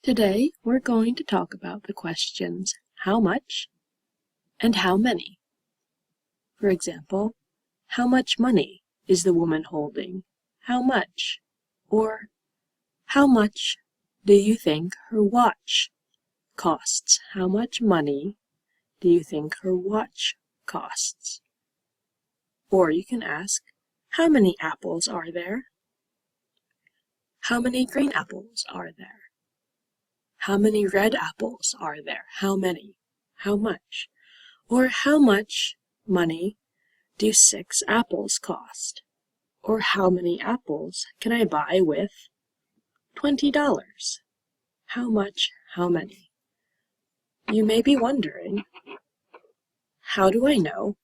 Today, we're going to talk about the questions how much and how many. For example, how much money is the woman holding? How much? Or, how much do you think her watch costs? How much money do you think her watch costs? Or you can ask, how many apples are there? How many green apples are there? How many red apples are there? How many? How much? Or how much money do 6 apples cost? Or how many apples can I buy with $20? How much? How many? You may be wondering, how do I know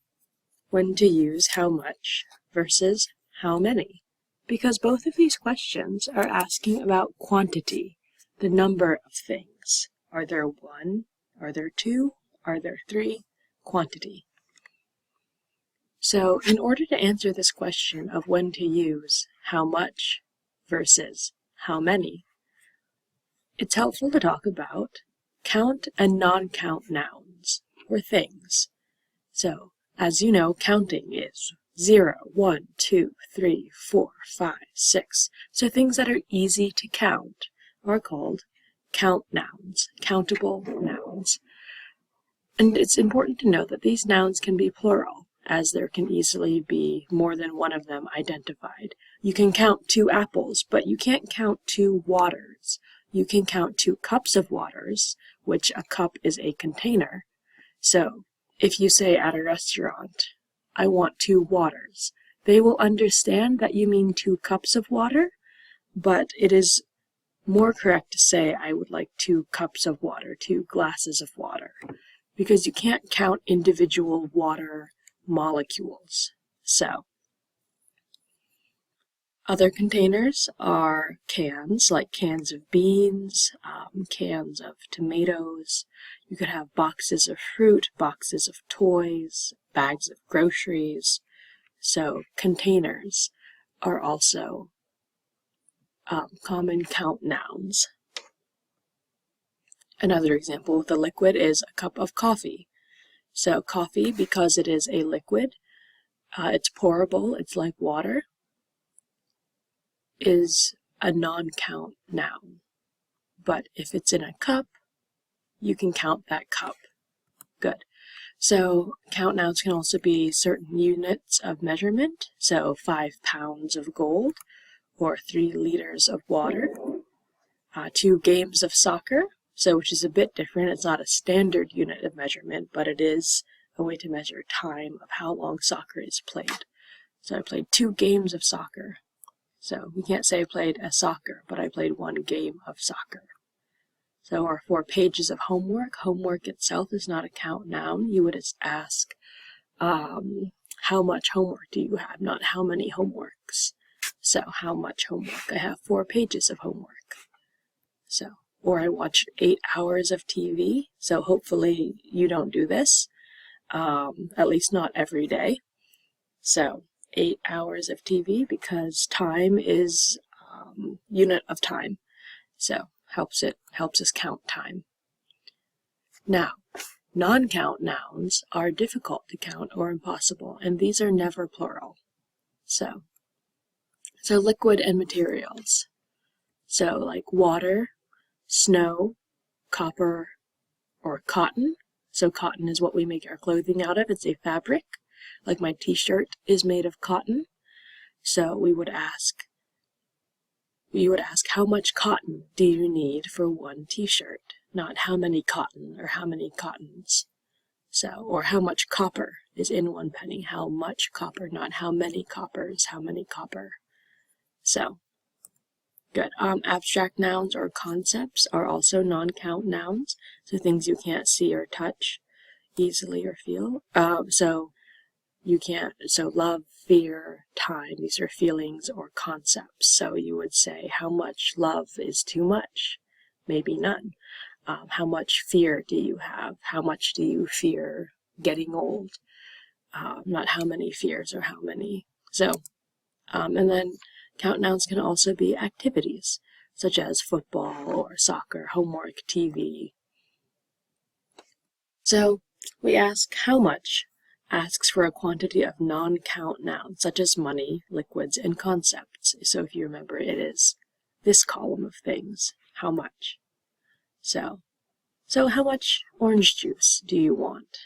when to use how much versus how many? Because both of these questions are asking about quantity, the number of things. Are there 1? Are there 2? Are there 3? Quantity. So in order to answer this question of when to use how much versus how many, it's helpful to talk about count and non-count nouns, or things. So, as you know, counting is 0, 1, 2, 3, 4, 5, 6. So things that are easy to count are called count nouns, countable nouns. And it's important to note that these nouns can be plural, as there can easily be more than one of them identified. You can count 2 apples, but you can't count 2 waters. You can count 2 cups of waters, which a cup is a container. So, if you say at a restaurant, I want 2 waters, they will understand that you mean 2 cups of water, but it is more correct to say I would like 2 cups of water, 2 glasses of water, because you can't count individual water molecules. So, other containers are cans, like cans of beans, cans of tomatoes. You could have boxes of fruit, boxes of toys, bags of groceries. So containers are also common count nouns. Another example with a liquid is a cup of coffee. So coffee, because it is a liquid, it's pourable, it's like water, is a non-count noun. But if it's in a cup, you can count that cup. Good. So count nouns can also be certain units of measurement. So 5 pounds of gold, or 3 liters of water. 2 games of soccer, so which is a bit different. It's not a standard unit of measurement, but it is a way to measure time of how long soccer is played. So I played 2 games of soccer. So we can't say I played a soccer, but I played 1 game of soccer. So our 4 pages of homework. Homework itself is not a count noun. You would just ask, how much homework do you have, not how many homeworks. So how much homework? I have 4 pages of homework. So, or I watched 8 hours of TV. So hopefully you don't do this, at least not every day. So 8 hours of TV, because time is unit of time. So helps us count time. Now, non-count nouns are difficult to count or impossible, and these are never plural. So liquid and materials. So like water, snow, copper, or cotton. So cotton is what we make our clothing out of. It's a fabric. Like my t-shirt is made of cotton. So we would ask, how much cotton do you need for 1 t-shirt? Not how many cotton or how many cottons. So, or how much copper is in 1 penny? How much copper, not how many coppers, how many copper. So, good. Abstract nouns or concepts are also non-count nouns. So things you can't see or touch easily or feel. So love, fear, time, these are feelings or concepts. So you would say, how much love is too much? Maybe none. How much fear do you have? How much do you fear getting old? Not how many fears or how many. So, and then count nouns can also be activities. such as football or soccer, homework, TV. So we ask how much asks for a quantity of non-count nouns such as money, liquids, and concepts. So if you remember, it is this column of things, how much. So how much orange juice do you want?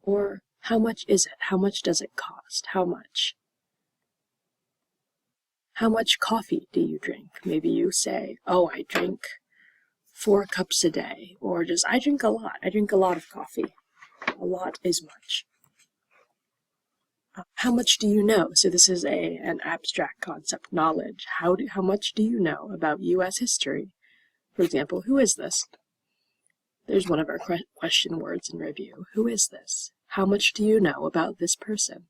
Or how much is it? How much does it cost? How much? How much coffee do you drink? Maybe you say, oh, I drink 4 cups a day. Or just, I drink a lot. I drink a lot of coffee. A lot is much. How much do you know? So this is an abstract concept, knowledge. How much do you know about U.S. history? For example, who is this? There's one of our question words in review. Who is this? How much do you know about this person?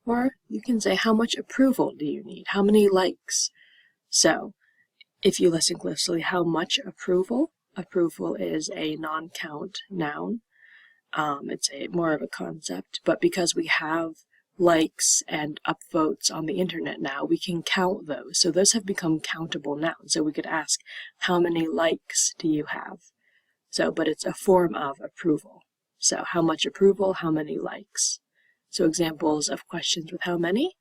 Or you can say, how much approval do you need? How many likes? So if you listen closely, how much approval? Approval is a non-count noun. It's more of a concept, but because we have likes and upvotes on the internet now, we can count those. So those have become countable nouns. So we could ask, how many likes do you have? So, but it's a form of approval. So how much approval, how many likes? So examples of questions with how many?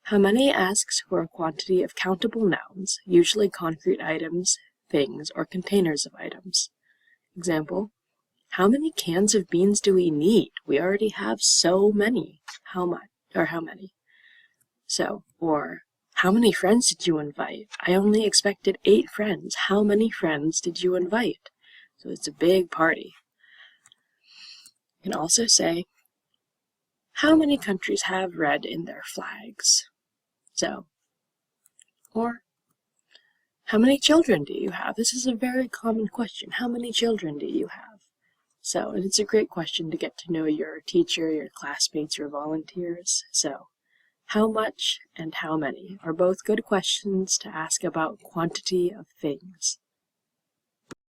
How many asks for a quantity of countable nouns, usually concrete items, things, or containers of items. Example, how many cans of beans do we need? We already have so many. How much? Or how many? So, or how many friends did you invite? I only expected 8 friends. How many friends did you invite? So it's a big party. You can also say, how many countries have red in their flags? So, or how many children do you have? This is a very common question. How many children do you have? So, and it's a great question to get to know your teacher, your classmates, your volunteers. So, how much and how many are both good questions to ask about quantity of things.